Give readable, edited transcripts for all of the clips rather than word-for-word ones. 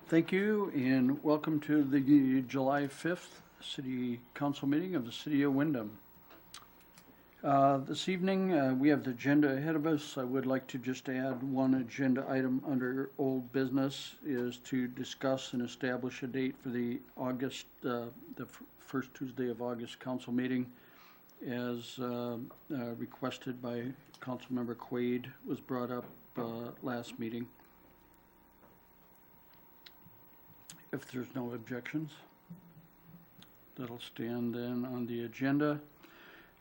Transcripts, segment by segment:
Thank you, and welcome to the July 5th City Council meeting of the City of Windham. This evening, we have the agenda ahead of us. I would like to just add one agenda item under old business is to discuss and establish a date for the first Tuesday of August council meeting as requested by Councilmember Quaid, was brought up last meeting. If there's no objections, that'll stand then on the agenda.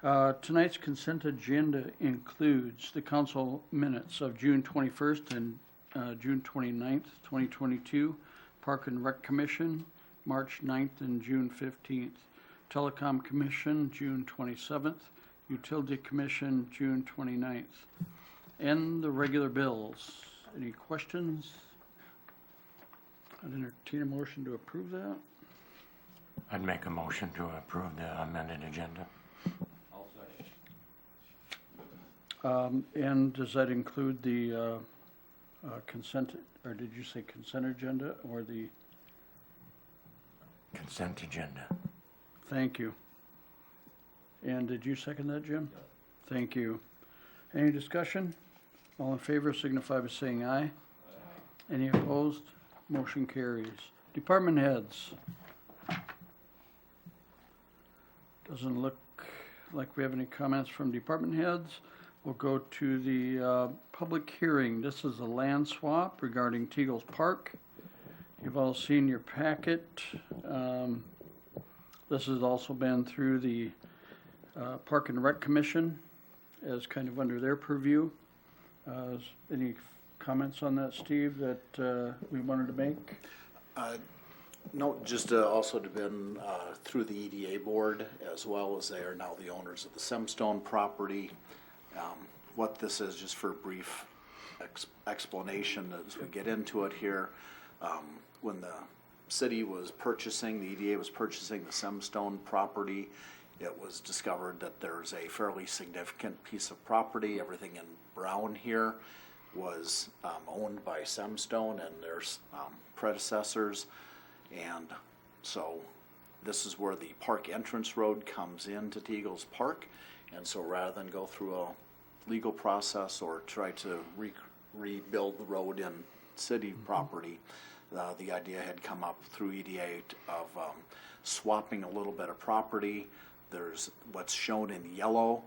Tonight's consent agenda includes the council minutes of June 21st and June 29th, 2022, Park and Rec Commission, March 9th and June 15th, Telecom Commission, June 27th, Utility Commission, June 29th, and the regular bills. Any questions? I'd entertain a motion to approve that. I'd make a motion to approve the amended agenda. And does that include the consent, or did you say consent agenda, or the? Consent agenda. Thank you. And did you second that, Jim? Yeah. Thank you. Any discussion? All in favor signify by saying aye. Aye. Any opposed? Motion carries. Department heads. Doesn't look like we have any comments from department heads. We'll go to the public hearing. This is a land swap regarding Teagle's Park. You've all seen your packet. This has also been through the Park and Rec Commission as kind of under their purview. Any comments on that, Steve, that we wanted to make? No, just also to been through the EDA board, as well as they are now the owners of the Semstone property. What this is, just for a brief explanation as we get into it here, when the city was purchasing, the EDA was purchasing the Semstone property, it was discovered that there's a fairly significant piece of property, everything in brown here, was owned by Semstone and their predecessors, and so this is where the park entrance road comes into Teagle's Park, and so rather than go through a legal process or try to rebuild the road in city property, the idea had come up through EDA of swapping a little bit of property. There's what's shown in yellow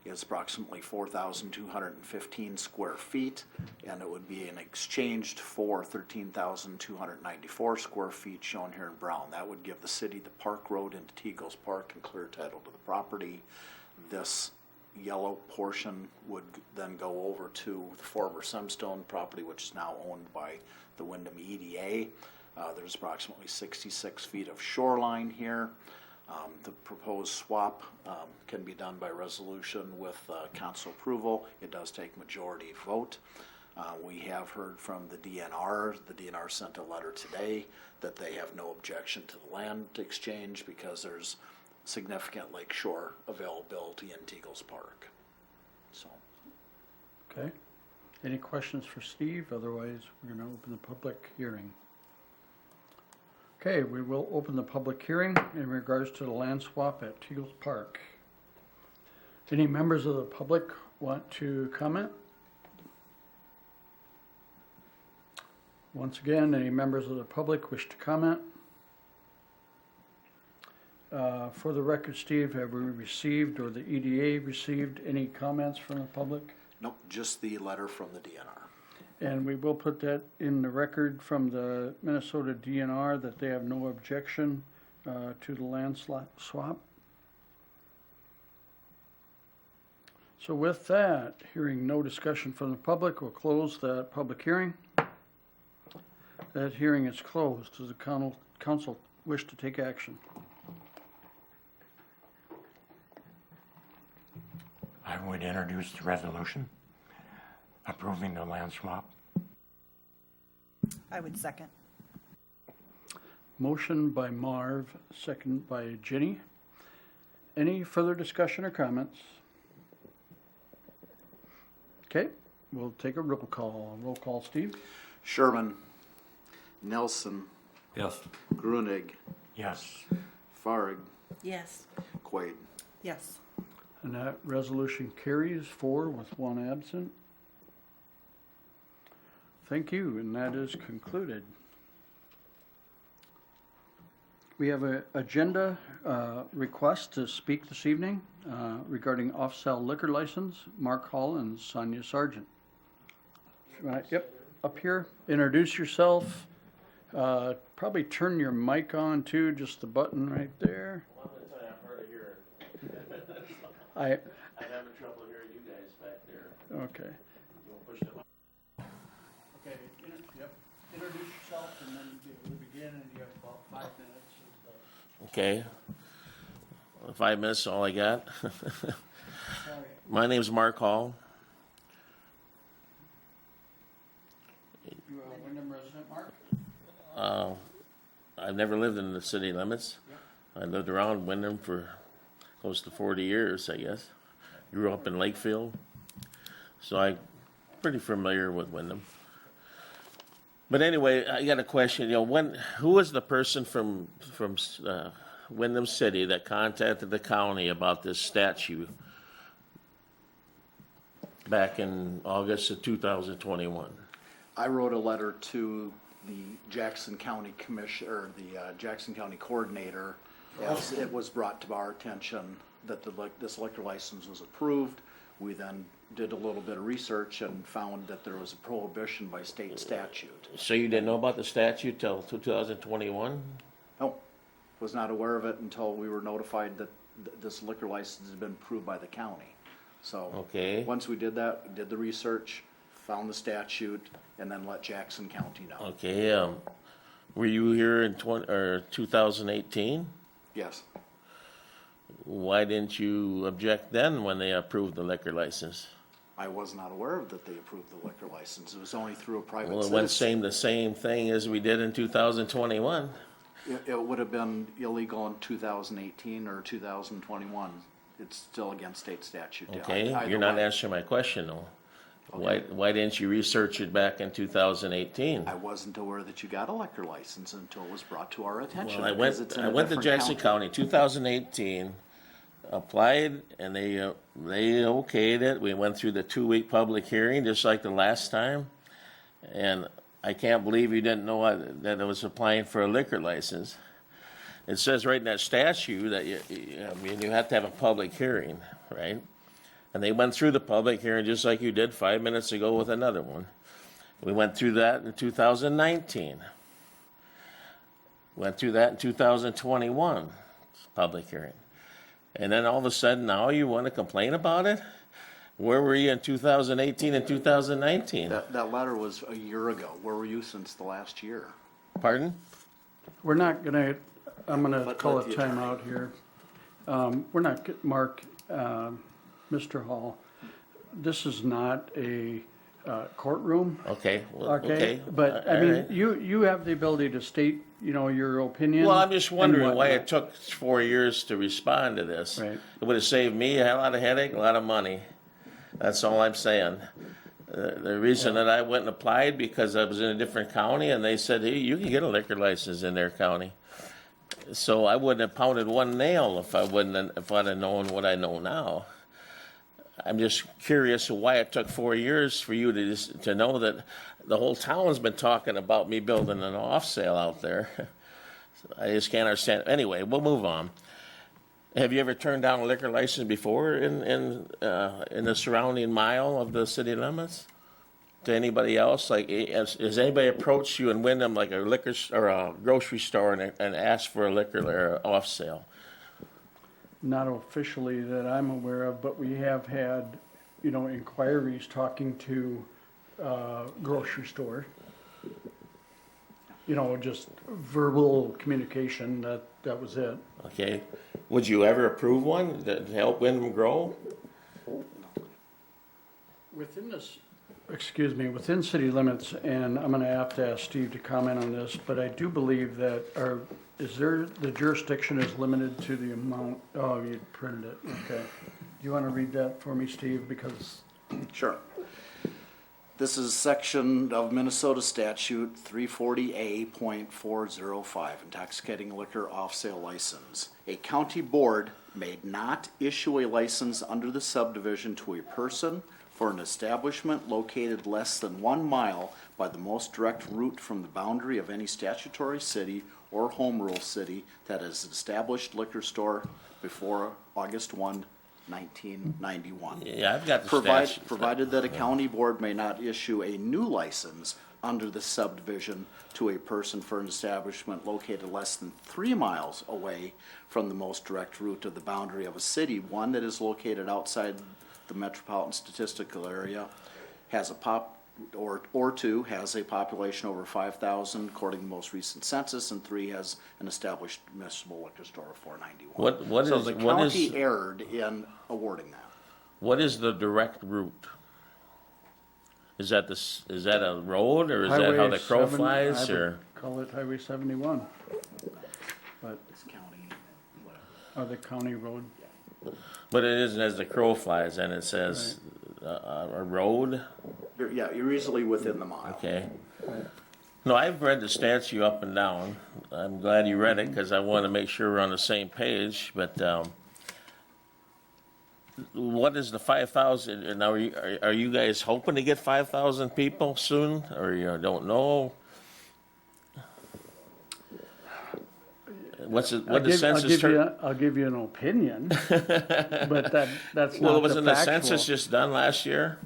is approximately 4,215 square feet, and it would be in exchange for 13,294 square feet shown here in brown. That would give the city the park road into Teagle's Park and clear title to the property. This yellow portion would then go over to the former Semstone property, which is now owned by the Windom EDA. There's approximately 66 feet of shoreline here. The proposed swap can be done by resolution with council approval. It does take majority vote. We have heard from the DNR. The DNR sent a letter today that they have no objection to the land exchange because there's significant lakeshore availability in Teagle's Park. So. Okay. Any questions for Steve? Otherwise, we're going to open the public hearing. Okay, we will open the public hearing in regards to the land swap at Teagle's Park. Any members of the public want to comment? Once again, any members of the public wish to comment? For the record, Steve, have we received or the EDA received any comments from the public? Nope, just the letter from the DNR. And we will put that in the record from the Minnesota DNR that they have no objection to the land swap. So with that, hearing no discussion from the public, we'll close that public hearing. That hearing is closed. Does the council wish to take action? I would introduce the resolution approving the land swap. I would second. Motion by Marv, second by Jenny. Any further discussion or comments? Okay, we'll take a roll call. Roll call, Steve. Sherman, Nelson, Yes. Grunig, Yes. Farg, Yes. Quaid. Yes. And that resolution carries 4 with 1 absent. Thank you, and that is concluded. We have an agenda request to speak this evening regarding off-sale liquor license, Mark Hall and Sonia Sargent. Yep, up here, introduce yourself. Probably turn your mic on too, just the button right there. Well, I'm gonna tell you, I'm hard of hearing. I, I'm having trouble hearing you guys back there. okay. You'll push them up. Okay, yep, introduce yourself and then we'll begin and you have about 5 minutes. Okay. 5 minutes is all I got. Sorry. My name's Mark Hall. You are a Windham resident, Mark? I've never lived in the city limits. I lived around Windham for close to 40 years, I guess. Grew up in Lakefield. So I'm pretty familiar with Windham. But anyway, I got a question. Who was the person from Windham City that contacted the county about this statue back in August of 2021? I wrote a letter to the Jackson County Commission, or the Jackson County Coordinator, as it was brought to our attention that this liquor license was approved. We then did a little bit of research and found that there was a prohibition by state statute. So you didn't know about the statute till 2021? No, was not aware of it until we were notified that this liquor license had been approved by the county. So, Okay. once we did that, we did the research, found the statute, and then let Jackson County know. Okay. Were you here in 2018? Yes, Why didn't you object then when they approved the liquor license? I was not aware of that they approved the liquor license. It was only through a private Well, it went citizen. the same thing as we did in 2021. It would have been illegal in 2018 or 2021. It's still against state statute. Yeah, Okay, either you're not way. answering my question though. Okay. Why didn't you research it back in 2018? I wasn't aware that you got a liquor license until it was brought to our attention. Well, because it's in a I went to different Jackson County, 2018, applied, and they okayed it. We went through the 2-week public hearing, just like the last time. And I can't believe you didn't know that I was applying for a liquor license. It says right in that statute that you have to have a public hearing, right? And they went through the public hearing just like you did 5 minutes ago with another one. We went through that in 2019. Went through that in 2021, public hearing. And then all of a sudden now you want to complain about it? Where were you in 2018 and 2019? That letter was a year ago. Where were you since the last year? Pardon? We're not gonna, I'm gonna Let call a the attorney. timeout here. We're not, Mark, Mr. Hall, this is not a courtroom, Okay, well, okay? okay. But, I all mean, right. you have the ability to state, your opinion. Well, I'm just and wondering why whatnot. it took 4 years to respond to this. Right. It would have saved me a lot of headache, a lot of money. That's all I'm saying. The reason that I went and applied because I was in a different county and they said, hey, you can get a liquor license in their county. So I wouldn't have pounded one nail if I'd have known what I know now. I'm just curious why it took 4 years for you to know that the whole town's been talking about me building an off sale out there. I just can't understand. Anyway, we'll move on. Have you ever turned down a liquor license before in the surrounding mile of the city limits? To anybody else? Like, has anybody approached you in Windham, like a liquor or a grocery store, and asked for a liquor or off sale? Not officially that I'm aware of, but we have had, inquiries talking to grocery store. Just verbal communication, that was it. Okay. Would you ever approve one to help Windham grow? Within city limits, and I'm gonna have to ask Steve to comment on this, but I do believe that, the jurisdiction is limited to the amount, oh, you printed it, okay. Do you wanna read that for me, Steve, because, Sure. This is section of Minnesota statute 340A.405, intoxicating liquor off-sale license. A county board may not issue a license under the subdivision to a person for an establishment located less than 1 mile by the most direct route from the boundary of any statutory city or home rule city that has established liquor store before August 1, 1991. Yeah, I've got the statute. Provided that a county board may not issue a new license under the subdivision to a person for an establishment located less than 3 miles away from the most direct route of the boundary of a city, one that is located outside the metropolitan statistical area, has a or two, has a population over 5,000 according to the most recent census, and 3 has an established municipal liquor store of 491. So the county erred in awarding that. What is the direct route? Is that a road, or is that how the crow flies, I would or? call it Highway 71. But, It's county, whatever. or the county road. But it isn't as the crow flies, and it says a road. You're easily within the mile. Okay. No, I've read the statute up and down. I'm glad you read it because I want to make sure we're on the same page. But what is the 5,000? And are you guys hoping to get 5,000 people soon, or you don't know? What's it? What the census? I'll give you an opinion, but that's Well, not wasn't the the factual. census just done last year?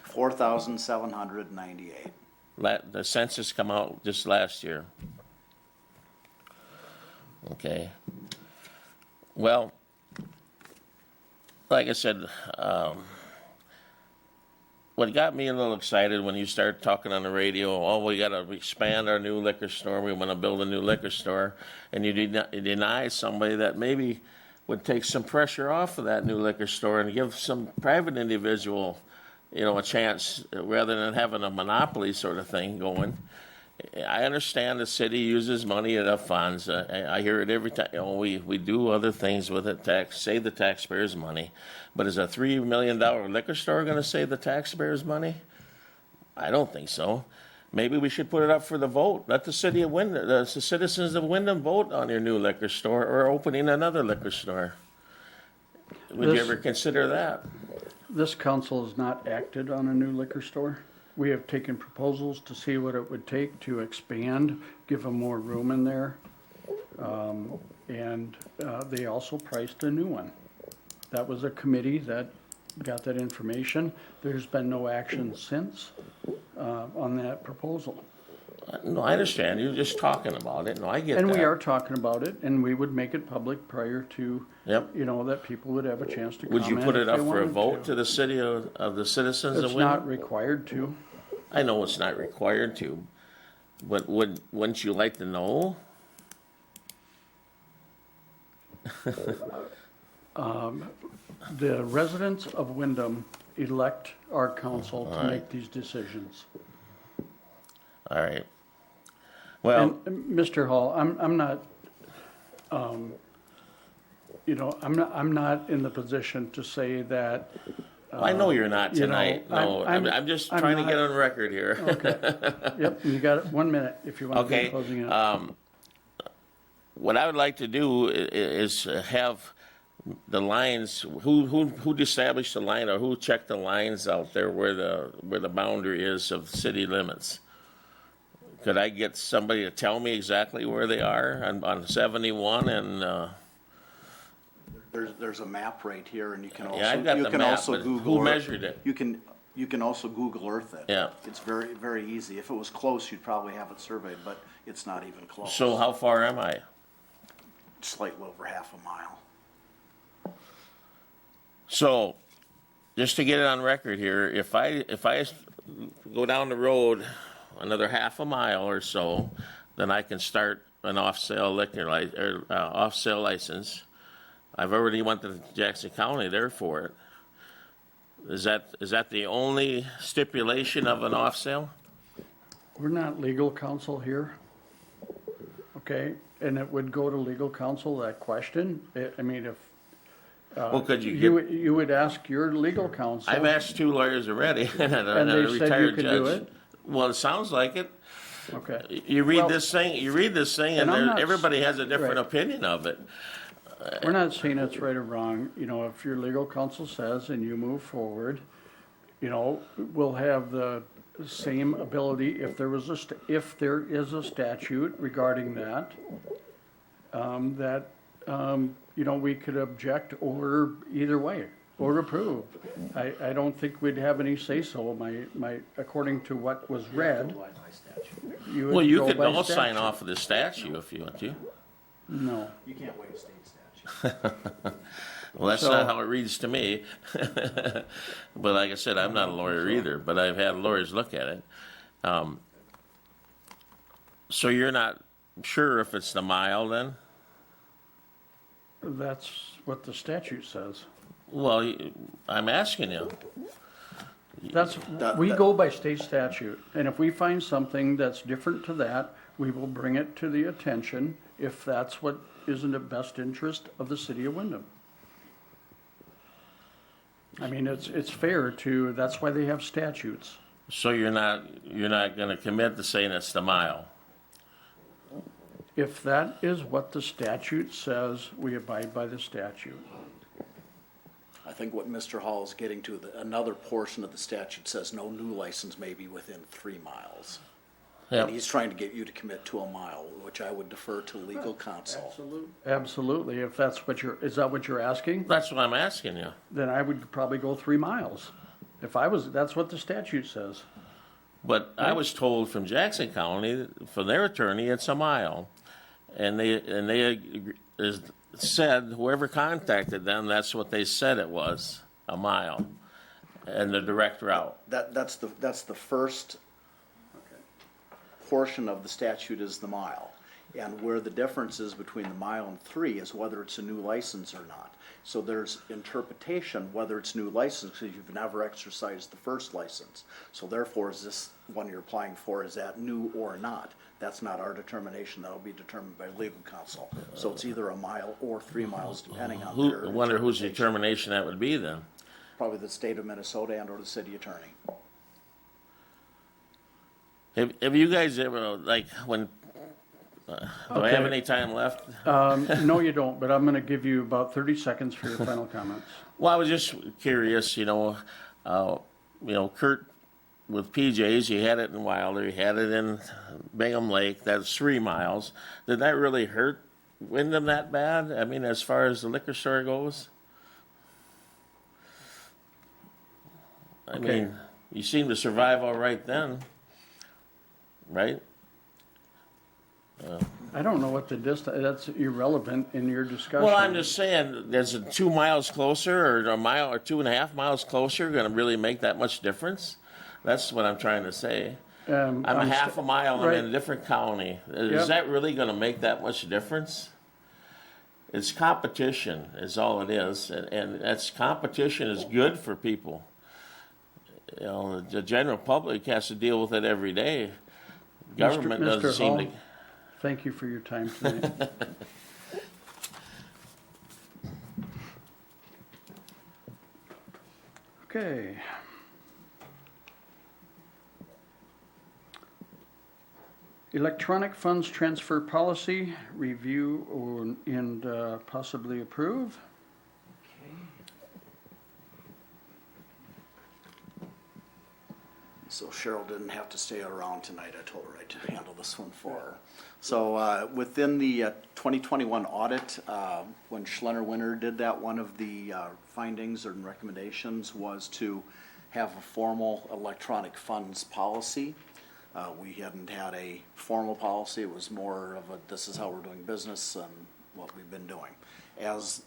4,798. The census come out just last year. Okay. Well, like I said, what got me a little excited when you started talking on the radio, oh, we got to expand our new liquor store, we want to build a new liquor store, and you deny somebody that maybe would take some pressure off of that new liquor store and give some private individual, a chance rather than having a monopoly sort of thing going. I understand the city uses money of funds. I hear it every time. We do other things with it, save the taxpayers' money. But is a $3 million liquor store going to save the taxpayers' money? I don't think so. Maybe we should put it up for the vote. Let the city of Windham, the citizens of Windham vote on your new liquor store or opening another liquor store. Would you ever consider that? This council has not acted on a new liquor store. We have taken proposals to see what it would take to expand, give them more room in there. And they also priced a new one. That was a committee that got that information. There's been no action since on that proposal. No, I understand. You're just talking about it. No, I get that. And we are talking about it, and we would make it public prior to, Yep. that people would have a chance to Would comment. you put it if up they for a wanted vote to the city of the citizens It's of Windham? not required to. I know it's not required to, but wouldn't you like to know? The residents of Windham elect our council to make these decisions. All right. Well, And Mr. Hall, I'm not, I'm not in the position to say that. I know you're not you know, tonight. No, I'm just I'm trying to not- get on record here. Okay. Yep, you got it. 1 minute if you want to Okay. be closing it. What I would like to do is have the lines. Who established the line, or who checked the lines out there where the boundary is of city limits? Could I get somebody to tell me exactly where they are on 71 and? There's a map right here, and you can also Yeah, I've got the map, but Google who Earth- measured it? You can also Google Earth it. Yeah. It's very, very easy. If it was close, you'd probably have it surveyed, but it's not even close. So how far am I? Slightly over half a mile. So, just to get it on record here, if I go down the road another half a mile or so, then I can start an off-sale off-sale license. I've already went to Jackson County there for it. Is that the only stipulation of an off-sale? We're not legal counsel here. Okay, and it would go to legal counsel, that question. I mean, Well, could you You, get, you would ask your legal counsel. I've asked 2 lawyers already, and a And they said you retired could do judge. it? Well, it sounds like it. Okay. You read Well, this thing, and and I'm not everybody has a different right. opinion of it. We're not saying it's right or wrong, you know, if your legal counsel says and you move forward, you know, we'll have the same ability if there was if there is a statute regarding that, you know, we could object or either way, or approve. I don't think we'd have any say-so, according to what was read. You would Well, you go could by all sign statute. off of the statute if you want to. No. You can't waive state statute. Well, that's So- not how it reads to me. But like I said, I'm not a lawyer either, but I've had lawyers look at it. So you're not sure if it's the mile then? That's what the statute says. Well, I'm asking you. We go by state statute, and if we find something that's different to that, we will bring it to the attention if that's what is in the best interest of the city of Windham. I mean, it's fair to, that's why they have statutes. So you're not going to commit to saying it's the mile? If that is what the statute says, we abide by the statute. I think what Mr. Hall is getting to, another portion of the statute says no new license may be within 3 miles. Yep. And he's trying to get you to commit to a mile, which I would defer to legal counsel. Absolutely, if that's what is that what you're asking? That's what I'm asking you. Then I would probably go 3 miles. That's what the statute says. But I was told from Jackson County, from their attorney, it's a mile. And they said, whoever contacted them, that's what they said it was, a mile, and the direct route. That's the first portion of the statute is the mile. And where the difference is between the mile and 3 is whether it's a new license or not. So there's interpretation whether it's new license because you've never exercised the first license. So therefore, is this one you're applying for, is that new or not? That's not our determination. That'll be determined by legal counsel. So it's either a mile or 3 miles, depending on their I wonder whose interpretation. determination that would be then. Probably the state of Minnesota and or the city attorney. Have you guys ever, like, when, do I have Okay. any time left? No, you don't, but I'm gonna give you about 30 seconds for your final comments. Well, I was just curious, Kurt, with PJ's, you had it in Wilder, you had it in Bingham Lake, that's 3 miles. Did that really hurt Windham that bad? I mean, as far as the liquor store goes? I Okay. mean, you seem to survive all right then, right? I don't know what the distance, that's irrelevant in your discussion. Well, I'm just saying, is it 2 miles closer or a mile or 2.5 miles closer going to really make that much difference? That's what I'm trying to say. I'm a half a mile, I'm in a different county. Is Yep. that really going to make that much difference? It's competition is all it is, and that's competition is good for people. The general public has to deal with it every day. Government doesn't Mr. seem to. Hall, thank you for your time tonight. Okay. Electronic funds transfer policy, review and possibly approve. So Cheryl didn't have to stay around tonight. I told her I'd handle this one for her. So within the 2021 audit, when Schneider did that, one of the findings and recommendations was to have a formal electronic funds policy. We hadn't had a formal policy. It was more of a, this is how we're doing business and what we've been doing. As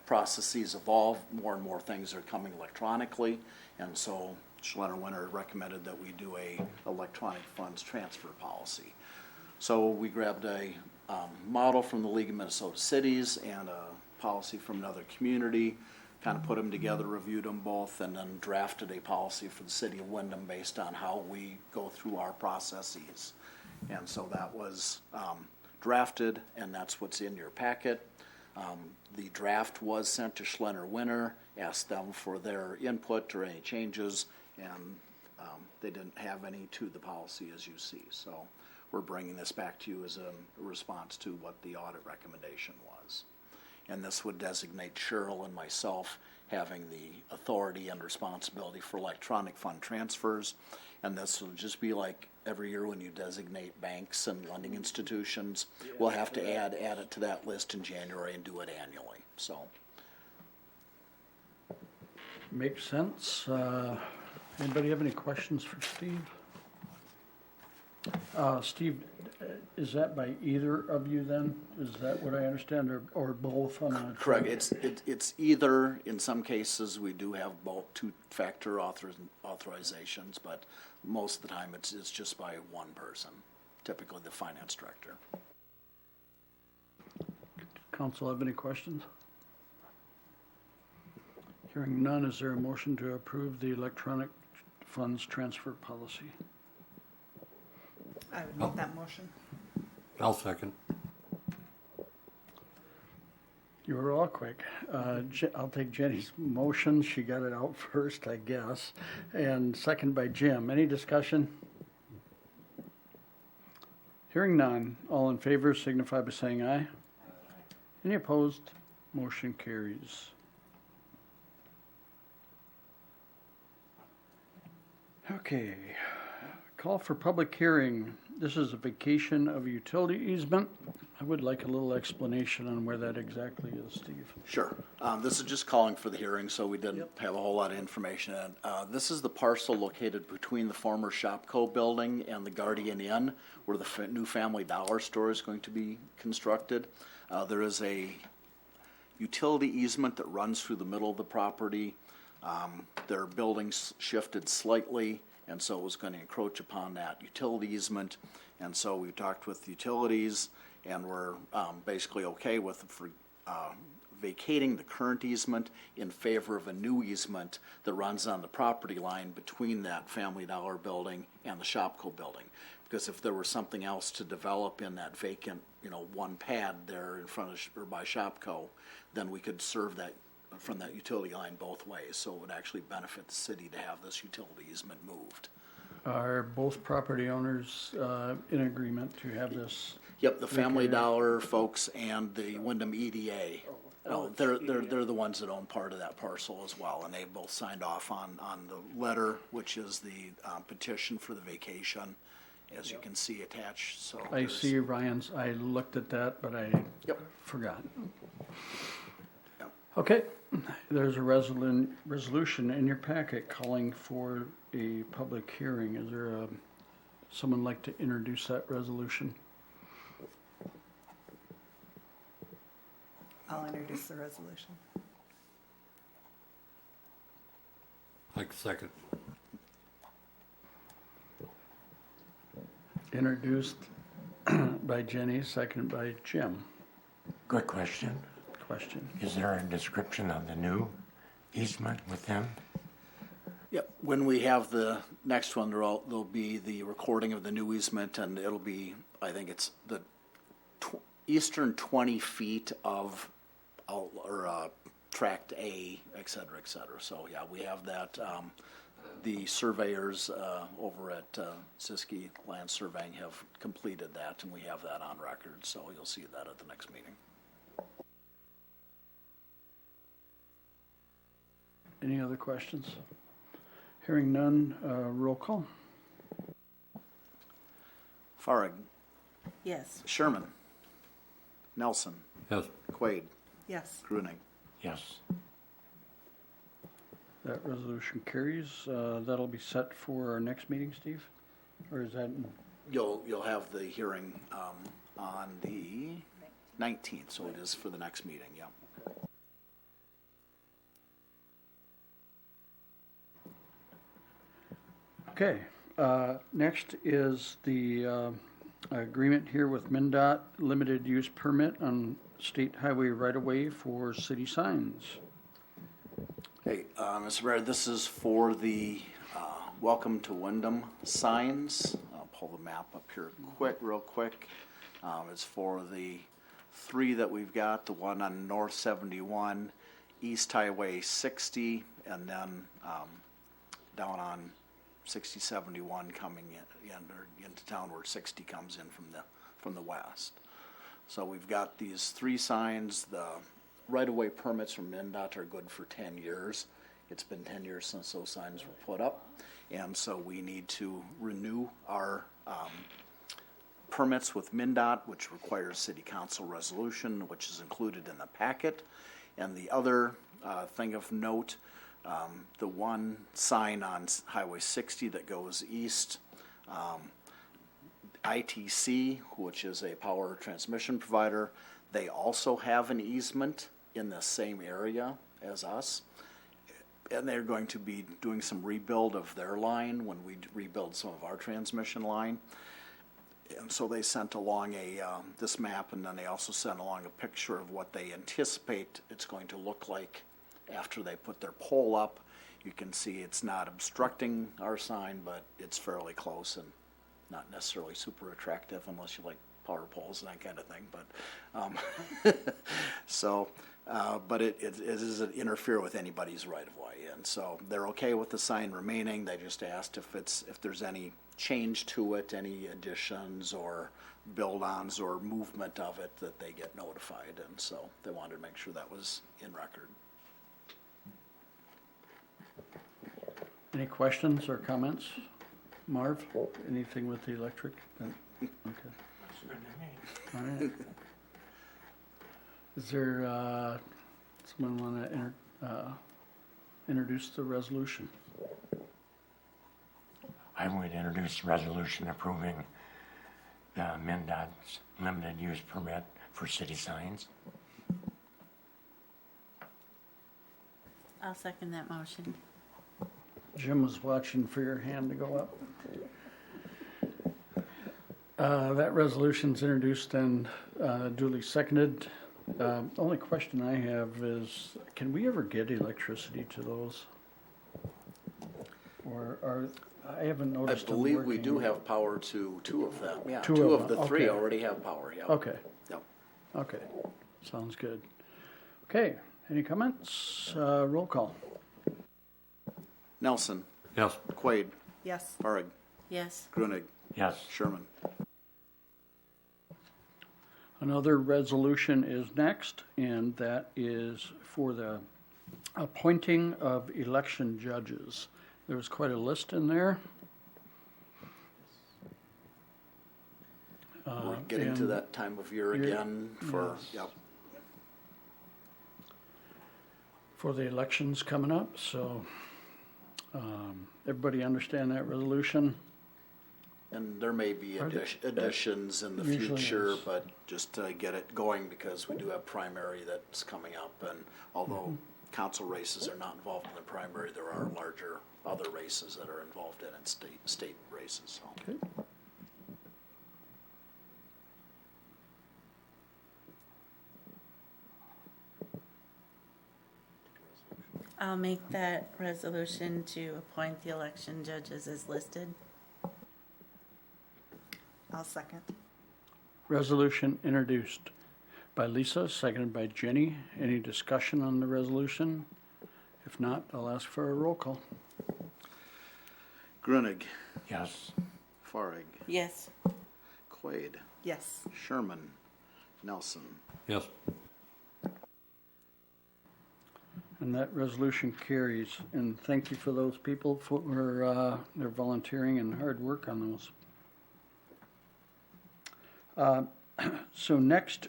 processes evolve, more and more things are coming electronically, and so Schneider recommended that we do a electronic funds transfer policy. So we grabbed a model from the League of Minnesota Cities and a policy from another community, kind of put them together, reviewed them both, and then drafted a policy for the city of Windham based on how we go through our processes. And so that was drafted, and that's what's in your packet. The draft was sent to Schneider Winter, asked them for their input or any changes, and they didn't have any to the policy as you see. So we're bringing this back to you as a response to what the audit recommendation was. And this would designate Cheryl and myself having the authority and responsibility for electronic fund transfers. And this will just be like every year when you designate banks and lending institutions, we'll have to add it to that list in January and do it annually, so. Makes sense. Anybody have any questions for Steve? Steve, is that by either of you then? Is that what I understand, or both on a? Correct, it's either, in some cases, we do have both two-factor authorizations, but most of the time it's just by one person, typically the finance director. Council have any questions? Hearing none, is there a motion to approve the electronic funds transfer policy? I would make that motion. I'll second. You were all quick. I'll take Jenny's motion. She got it out first, I guess. And second by Jim. Any discussion? Hearing none. All in favor signify by saying aye. Any opposed? Motion carries. Okay. Call for public hearing. This is a vacation of a utility easement. I would like a little explanation on where that exactly is, Steve. Sure. This is just calling for the hearing, so we didn't have a whole lot of information. This is the parcel located between the former Shopco building and the Guardian Inn, where the new Family Dollar store is going to be constructed. There is a utility easement that runs through the middle of the property. Their buildings shifted slightly, and so it was going to encroach upon that utility easement. And so we talked with utilities, and we're basically okay with vacating the current easement in favor of a new easement that runs on the property line between that Family Dollar building and the Shopco building. Because if there were something else to develop in that vacant, one pad there in front of or by Shopco, then we could serve that from that utility line both ways. So it would actually benefit the city to have this utility easement moved. Are both property owners in agreement to have this? Yep, the Family Dollar folks and the Windom EDA. They're the ones that own part of that parcel as well, and they both signed off on the letter, which is the petition for the vacation, as you can see attached. So I see Ryan's, I looked at that, but I forgot. Yep. Okay, there's a resolution in your packet calling for a public hearing. Is there someone like to introduce that resolution? I'll introduce the resolution. Like second. Introduced by Jenny, seconded by Jim. Good question. Question. Is there a description of the new easement with them? Yep, when we have the next one, there'll be the recording of the new easement, and it'll be, I think it's the eastern 20 feet of tract A, et cetera, et cetera. So yeah, we have that. The surveyors over at Siskey Land Surveying have completed that, and we have that on record. So you'll see that at the next meeting. Any other questions? Hearing none, roll call. Farag, Yes. Sherman, Nelson, Yes. Quaid, Yes. Gruning. Yes. That resolution carries. That'll be set for our next meeting, Steve? Or is that? You'll have the hearing on the 19th, so it is for the next meeting, yeah. Okay, next is the agreement here with MnDOT, limited use permit on state highway right-of-way for city signs. Hey, Mr. Mayor, this is for the Welcome to Windham signs. I'll pull the map up here real quick. It's for the three that we've got, the one on North 71, East Highway 60, and then down on 6071 coming in or into town where 60 comes in from the west. So we've got these three signs. The right-of-way permits from MnDOT are good for 10 years. It's been 10 years since those signs were put up, and so we need to renew our permits with MnDOT, which requires city council resolution, which is included in the packet. And the other thing of note, the one sign on Highway 60 that goes east, ITC, which is a power transmission provider, they also have an easement in the same area as us. And they're going to be doing some rebuild of their line when we rebuild some of our transmission line. And so they sent along this map, and then they also sent along a picture of what they anticipate it's going to look like after they put their pole up. You can see it's not obstructing our sign, but it's fairly close and not necessarily super attractive unless you like power poles and that kind of thing. But but it doesn't interfere with anybody's right of way, and so they're okay with the sign remaining. They just asked if there's any change to it, any additions or build-ons or movement of it, that they get notified, and so they wanted to make sure that was in record. Any questions or comments? Marv, anything with the electric? Okay. That's good to me. All right. Is there, someone want to introduce the resolution? I would introduce a resolution approving the MnDOT's limited use permit for city signs. I'll second that motion. Jim was watching for your hand to go up. That resolution's introduced and duly seconded. Only question I have is, can we ever get electricity to those? Or I haven't I noticed them believe we working. do have power to two of them. Yeah, Two two of of the them, three okay. already have power, yeah. Okay, Yep. okay, sounds good. Okay, any comments? Roll call. Nelson, Yes. Quaid, Yes. Farag, Yes. Grunig, Yes. Sherman. Another resolution is next, and that is for the appointing of election judges. There was quite a list in there. We're getting to and that time of year you're- again for, yes. yep. For the elections coming up, so everybody understand that resolution? And there may be Are there- additions in the Usually future, is. but just to get it going, because we do have primary that's coming up, and although council races are not involved in the primary, there are larger other races that are involved in it, state races, so. Okay. I'll make that resolution to appoint the election judges as listed. I'll second. Resolution introduced by Lisa, seconded by Jenny. Any discussion on the resolution? If not, I'll ask for a roll call. Grunig, Yes. Farag, Yes. Quaid, Yes. Sherman, Nelson. Yes. And that resolution carries. And thank you for those people for their volunteering and hard work on those. So next,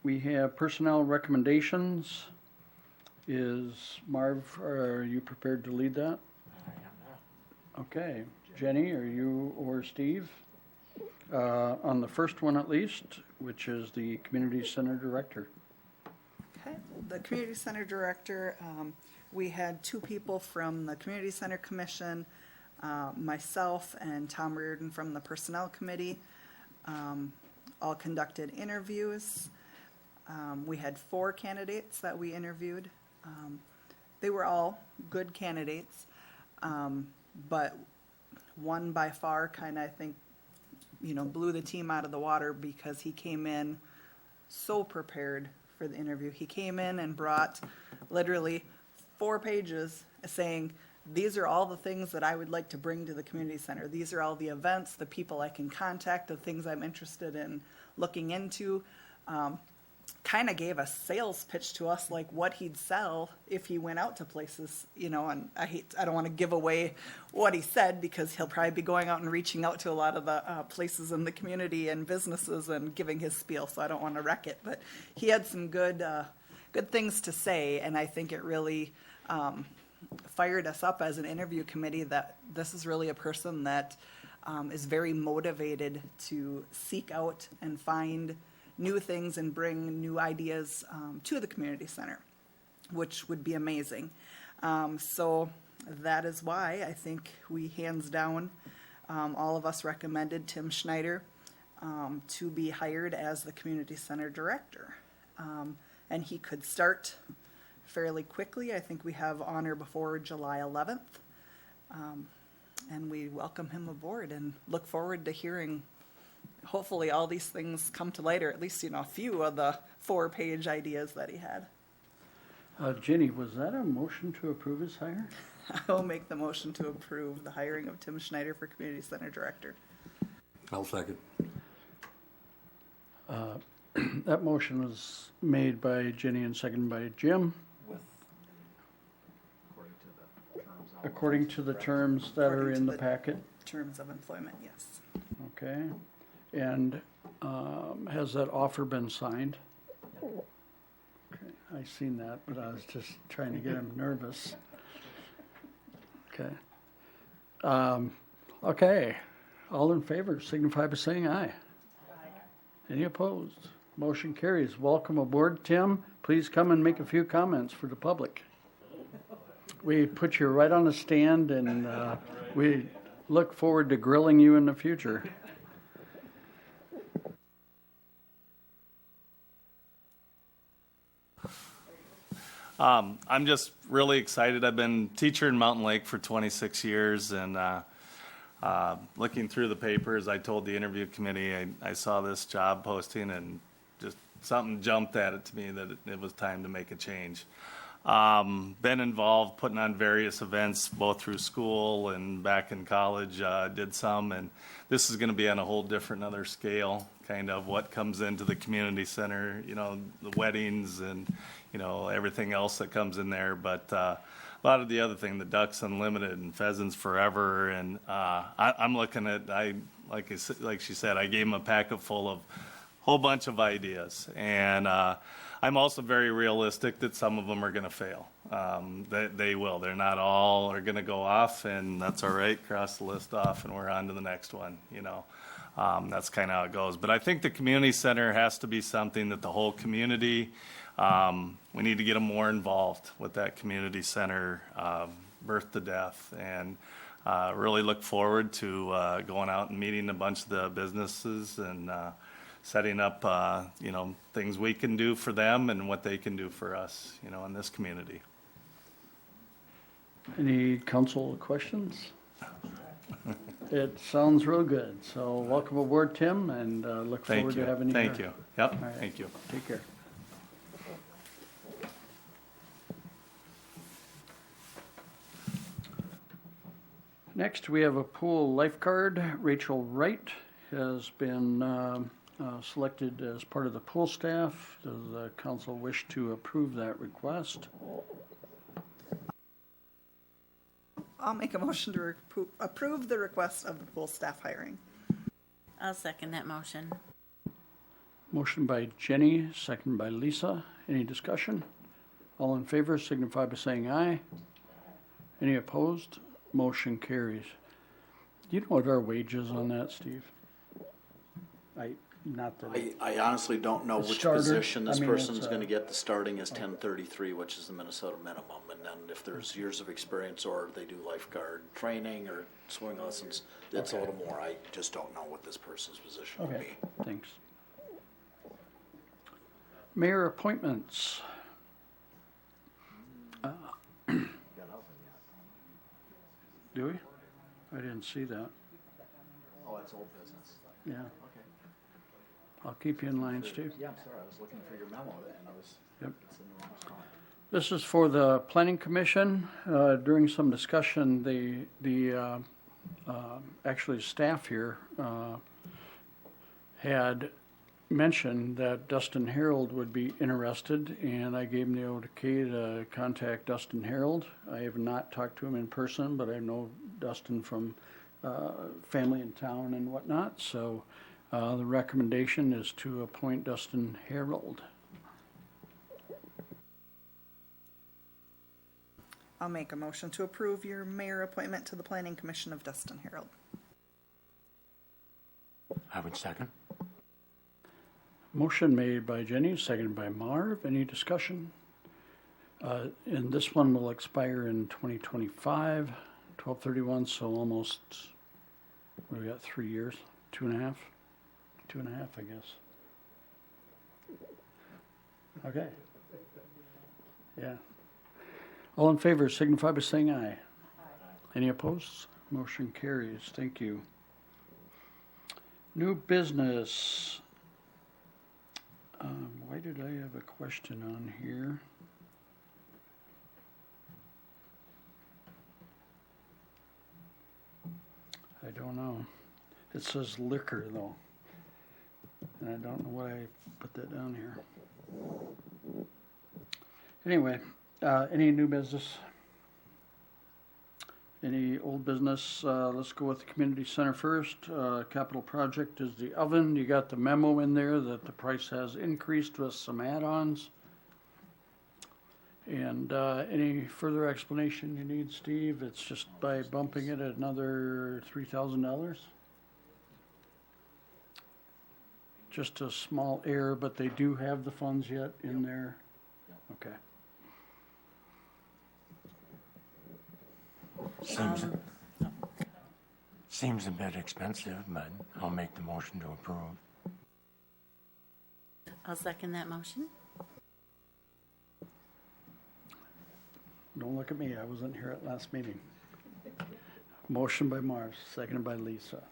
we have personnel recommendations. Is Marv, are you prepared to lead that? Okay. Jenny, are you or Steve? On the first one at least, which is the community center director. Okay, the community center director, we had two people from the community center commission, myself and Tom Reardon from the personnel committee, all conducted interviews. We had 4 candidates that we interviewed. They were all good candidates, but one by far kind of, I think, blew the team out of the water because he came in so prepared for the interview. He came in and brought literally 4 pages saying, these are all the things that I would like to bring to the community center. These are all the events, the people I can contact, the things I'm interested in looking into. Kind of gave a sales pitch to us, like what he'd sell if he went out to places, you know, and I don't want to give away what he said because he'll probably be going out and reaching out to a lot of the places in the community and businesses and giving his spiel, so I don't want to wreck it. But he had some good things to say, and I think it really fired us up as an interview committee that this is really a person that is very motivated to seek out and find new things and bring new ideas to the community center, which would be amazing. So that is why I think we hands down, all of us recommended Tim Schneider to be hired as the community center director. And he could start fairly quickly. I think we have honor before July 11th. And we welcome him aboard and look forward to hearing hopefully all these things come to light, or at least, you know, a few of the 4-page ideas that he had. Jenny, was that a motion to approve his hire? I will make the motion to approve the hiring of Tim Schneider for Community Center Director. I'll second. That motion was made by Jenny and seconded by Jim. According to the terms that are in the packet. Terms of employment, yes. Okay. And has that offer been signed? Okay, I seen that, but I was just trying to get him nervous. Okay. Okay. All in favor signify by saying aye. Any opposed? Motion carries. Welcome aboard, Tim. Please come and make a few comments for the public. We put you right on the stand, and we look forward to grilling you in the future. I'm just really excited. I've been teacher in Mountain Lake for 26 years, and looking through the papers, I told the interview committee I saw this job posting, and just something jumped at it to me that it was time to make a change. Been involved putting on various events, both through school and back in college, did some, and this is going to be on a whole different other scale, kind of what comes into the community center, you know, the weddings and, you know, everything else that comes in there. But a lot of the other thing, the Ducks Unlimited and Pheasants Forever, and I'm looking at, like she said, I gave them a packet full of a whole bunch of ideas, and I'm also very realistic that some of them are going to fail. They will. They're not all are going to go off, and that's all right. Cross the list off, and we're on to the next one. You know, that's kind of how it goes. But I think the community center has to be something that the whole community. We need to get them more involved with that community center, birth to death, and really look forward to going out and meeting a bunch of the businesses and. Setting up, you know, things we can do for them and what they can do for us, you know, in this community. Any council questions? It sounds real good. So welcome aboard, Tim, and look forward to having you here. Thank you. Yep. All right. Thank you. Take care. Next, we have a pool lifeguard. Rachel Wright has been selected as part of the pool staff. Does the council wish to approve that request? I'll make a motion to approve the request of the pool staff hiring. I'll second that motion. Motion by Jenny, second by Lisa. Any discussion? All in favor signify by saying aye. Any opposed? Motion carries. Do you know what our wage is on that, Steve? I honestly don't know which starter, position this I mean, person's it's, gonna get. The starting is 1033, which is the Minnesota minimum, and then if there's years of experience or they do lifeguard training or swimming lessons, it's a little more. I just don't know what this person's position would Okay, be. thanks. Mayor appointments. Do we? I didn't see that. Oh, that's old business. Yeah. I'll keep you in line, Steve. Yeah, I'm sorry, I was looking for your memo and I was, Yep. it's in the wrong spot. This is for the planning commission. During some discussion, actually staff here had mentioned that Dustin Harold would be interested, and I gave him the okay to contact Dustin Harold. I have not talked to him in person, but I know Dustin from family in town and whatnot, so the recommendation is to appoint Dustin Harold. I'll make a motion to approve your mayor appointment to the planning commission of Dustin Harold. I would second. Motion made by Jenny, seconded by Marv. Any discussion? And this one will expire in 2025, 12/31, so almost, what do we got, 3 years? 2.5? 2.5, I guess. Okay. Yeah. All in favor signify by saying aye. Any opposed? Motion carries. Thank you. New business. Why did I have a question on here? I don't know. It says liquor though. And I don't know why I put that down here. Anyway, any new business? Any old business? Let's go with the community center first. Capital project is the oven. You got the memo in there that the price has increased with some add-ons. And any further explanation you need, Steve? It's just by bumping it at another $3,000? Just a small error, but they do have the funds yet in there? Okay. Seems a bit expensive, but I'll make the motion to approve. I'll second that motion. Don't look at me, I wasn't here at last meeting. Motion by Marv, seconded by Lisa.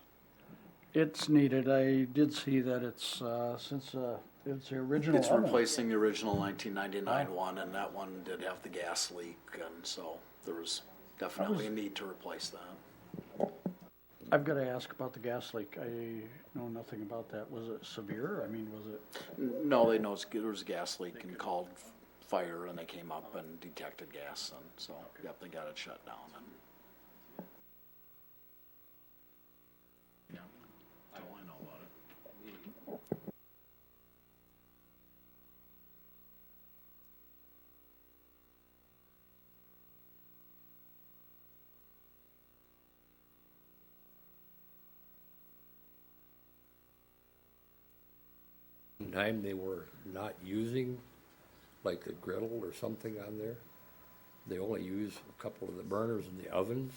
It's needed. I did see that it's, since it's the original It's oven. replacing the original 1999 one, and that one did have the gas leak, and so there was definitely a need to replace that. I've got to ask about the gas leak. I know nothing about that. Was it severe? I mean, was it? No, they know there was a gas leak and called fire, and they came up and detected gas, and so, yep, they got it shut down. And yeah, that's all I know about it. Time they were not using, like a griddle or something on there. They only use a couple of the burners in the ovens.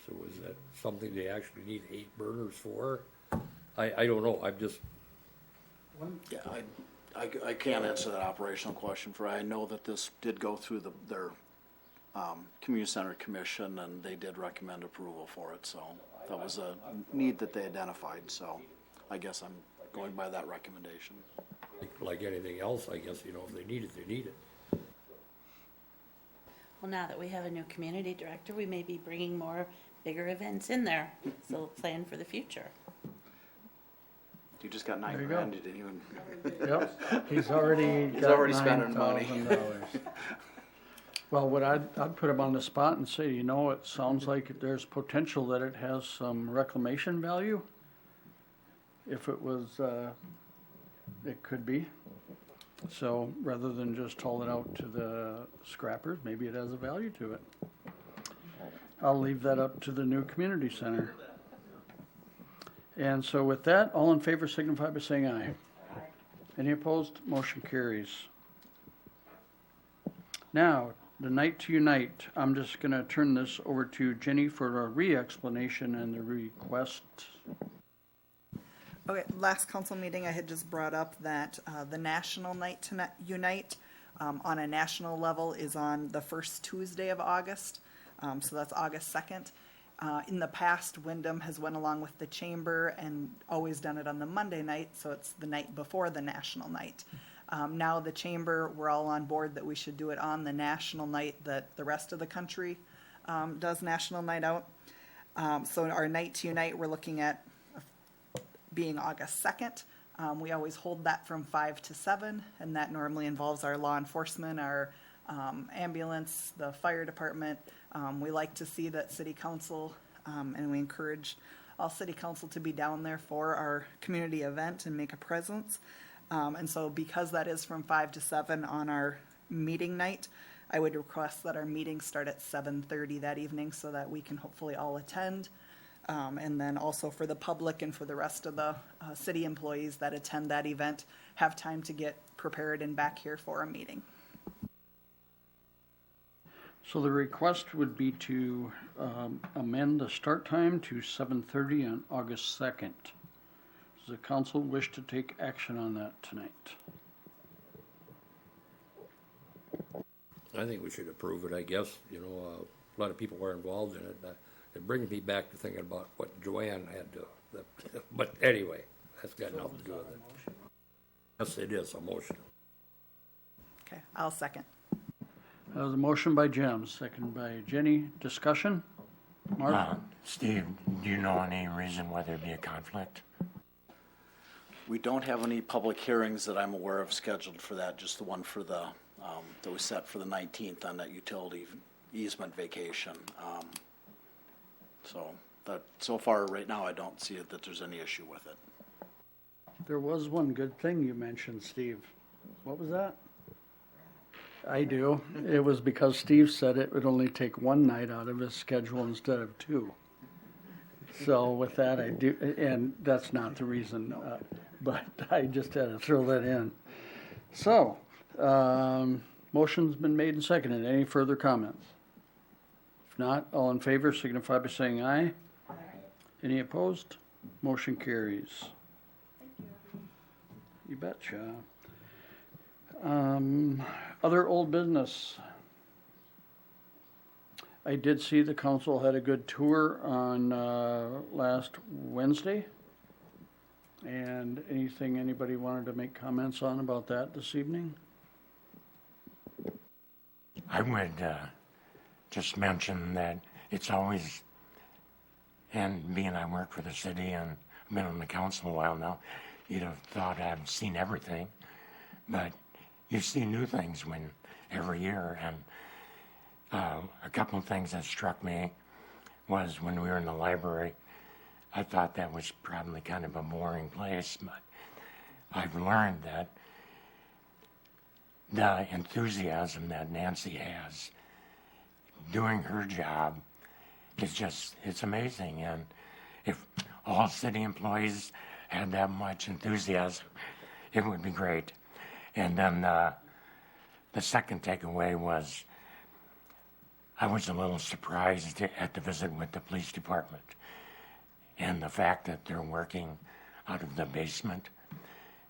So is that something they actually need 8 burners for? I don't know. I'm just, Yeah, I can't answer that operational question for, I know that this did go through their community center commission, and they did recommend approval for it, so that was a need that they identified, so I guess I'm going by that recommendation. like anything else, I guess, you know, if they need it, they need it. Well, now that we have a new community director, we may be bringing more bigger events in there. So plan for the future. You just got There you $9,000, go. you didn't even. Yep, he's already He's got already spending money. $9,000. Well, what I'd put him on the spot and say, you know, it sounds like there's potential that it has some reclamation value. If it was, it could be. So rather than just haul it out to the scrappers, maybe it has a value to it. I'll leave that up to the new community center. And so with that, all in favor signify by saying aye. Any opposed? Motion carries. Now, the night to unite, I'm just going to turn this over to Jenny for a re-explanation and the request. Okay, last council meeting, I had just brought up that the National Night to Unite on a national level is on the first Tuesday of August. So that's August 2nd. In the past, Windom has went along with the chamber and always done it on the Monday night, so it's the night before the national night. Now the chamber, we're all on board that we should do it on the national night that the rest of the country does National Night Out. So our night to unite, we're looking at being August 2nd. We always hold that from 5 to 7, and that normally involves our law enforcement, our ambulance, the fire department. We like to see that city council, and we encourage all city council to be down there for our community event and make a presence. And so because that is from 5 to 7 on our meeting night, I would request that our meetings start at 7:30 that evening so that we can hopefully all attend. And then also for the public and for the rest of the city employees that attend that event, have time to get prepared and back here for a meeting. So the request would be to amend the start time to 7:30 on August 2nd. Does the council wish to take action on that tonight? I think we should approve it, I guess. You know, a lot of people were involved in it. It brings me back to thinking about what Joanne had to, but anyway, that's got nothing to do with it. Yes, it is a motion. Okay, I'll second. That was a motion by Jim, second by Jenny. Discussion? Mark? Steve, do you know any reason why there'd be a conflict? We don't have any public hearings that I'm aware of scheduled for that, just the one for the, that was set for the 19th on that utility easement vacation. So far, right now, I don't see it that there's any issue with it. There was one good thing you mentioned, Steve. What was that? I do. It was because Steve said it would only take one night out of his schedule instead of two. So with that, I do, and that's not the reason, but I just had to throw that in. So, motion's been made and seconded. Any further comments? If not, all in favor signify by saying aye. Aye. Any opposed? Motion carries. You betcha. Other old business. I did see the council had a good tour on last Wednesday. And anything anybody wanted to make comments on about that this evening? I would just mention that it's always, and being I work for the city and been on the council a while now, you'd have thought I've seen everything, but you see new things every year. And a couple of things that struck me was when we were in the library, I thought that was probably kind of a boring place, but I've learned that the enthusiasm that Nancy has doing her job is just, it's amazing. And if all city employees had that much enthusiasm, it would be great. And then the second takeaway was I was a little surprised at the visit with the police department and the fact that they're working out of the basement.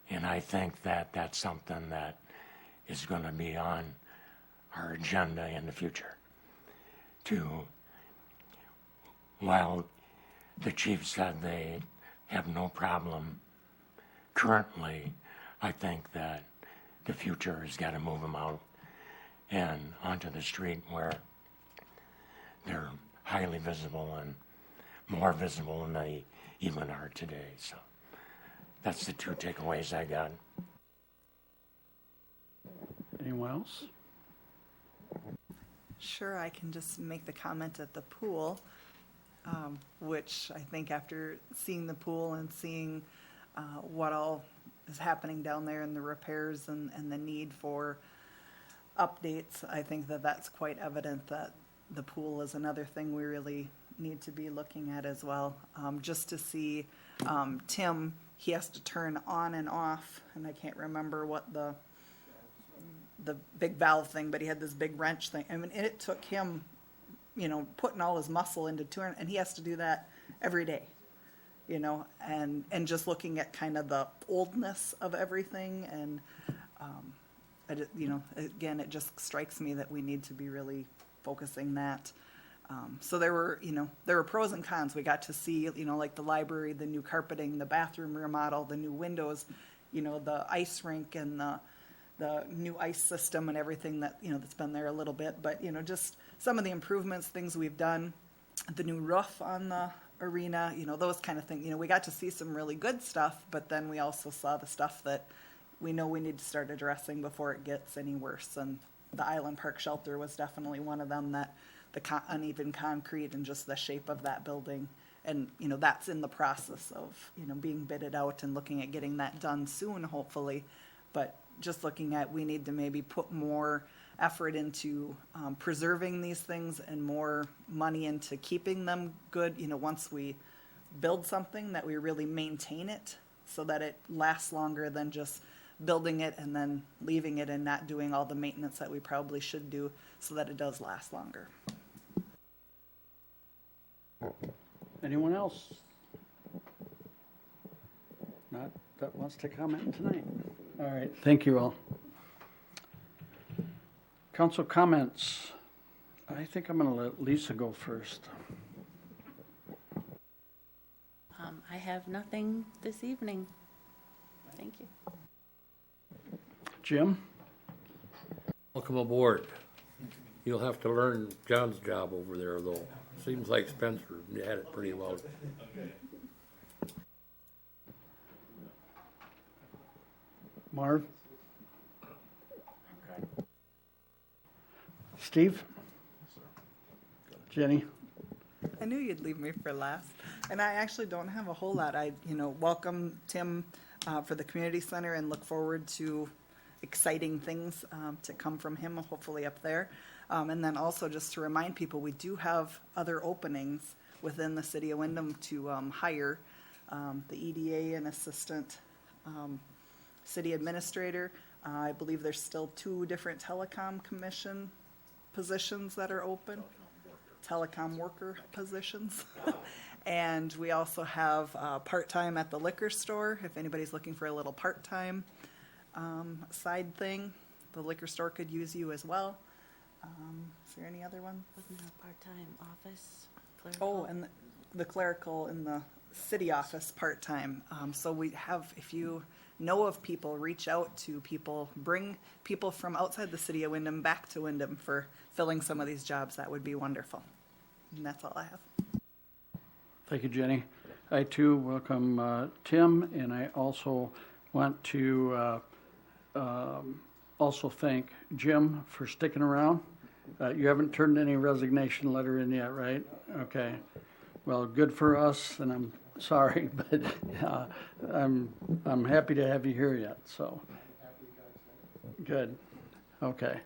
And I think that that's something that is going to be on our agenda in the future. While the chief said they have no problem currently, I think that the future has got to move them out and onto the street where they're highly visible and more visible than they even are today. So that's the two takeaways I got. Anyone else? Sure, I can just make the comment at the pool, which I think after seeing the pool and seeing what all is happening down there and the repairs and the need for updates, I think that that's quite evident that the pool is another thing we really need to be looking at as well. Just to see Tim, he has to turn on and off, and I can't remember what the big valve thing, but he had this big wrench thing. I mean, it took him, putting all his muscle into turn, and he has to do that every day, and just looking at kind of the oldness of everything. And, again, it just strikes me that we need to be really focusing that So there were pros and cons. We got to see, like the library, the new carpeting, the bathroom remodel, the new windows, the ice rink and the new ice system and everything that, that's been there a little bit. But, just some of the improvements, things we've done, the new roof on the arena, those kind of things. We got to see some really good stuff, but then we also saw the stuff that we know we need to start addressing before it gets any worse. And the Island Park shelter was definitely one of them, that the uneven concrete and just the shape of that building. And, that's in the process of, being bidded out and looking at getting that done soon, hopefully. But just looking at, we need to maybe put more effort into preserving these things and more money into keeping them good. Once we build something, that we really maintain it so that it lasts longer than just building it and then leaving it and not doing all the maintenance that we probably should do, so that it does last longer. Anyone else? Not that wants to comment tonight. All right, thank you all. Council comments. I think I'm going to let Lisa go first. I have nothing this evening. Thank you. Jim? Welcome aboard. You'll have to learn John's job over there, though. Seems like Spencer had it pretty well. Marv? Steve? Jenny? I knew you'd leave me for last. And I actually don't have a whole lot. I, welcome Tim for the community center and look forward to exciting things to come from him, hopefully up there. And then also just to remind people, we do have other openings within the city of Windham to hire the EDA and assistant city administrator. I believe there's still 2 different telecom commission positions that are open. Telecom worker positions. And we also have part-time at the liquor store, if anybody's looking for a little part-time side thing. The liquor store could use you as well. Is there any other one? Wasn't there a part-time office clerical? Oh, and the clerical in the city office part-time. So we have, if you know of people, reach out to people, bring people from outside the city of Windham back to Windham for filling some of these jobs. That would be wonderful. And that's all I have. Thank you, Jenny. I too welcome Tim, and I also want to also thank Jim for sticking around. You haven't turned any resignation letter in yet, right? Okay. Well, good for us, and I'm sorry, but I'm happy to have you here yet. So good. Okay.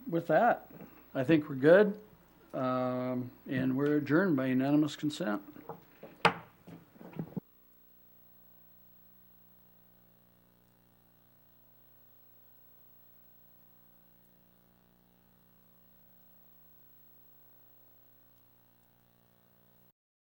With that, I think we're good, and we're adjourned by unanimous consent.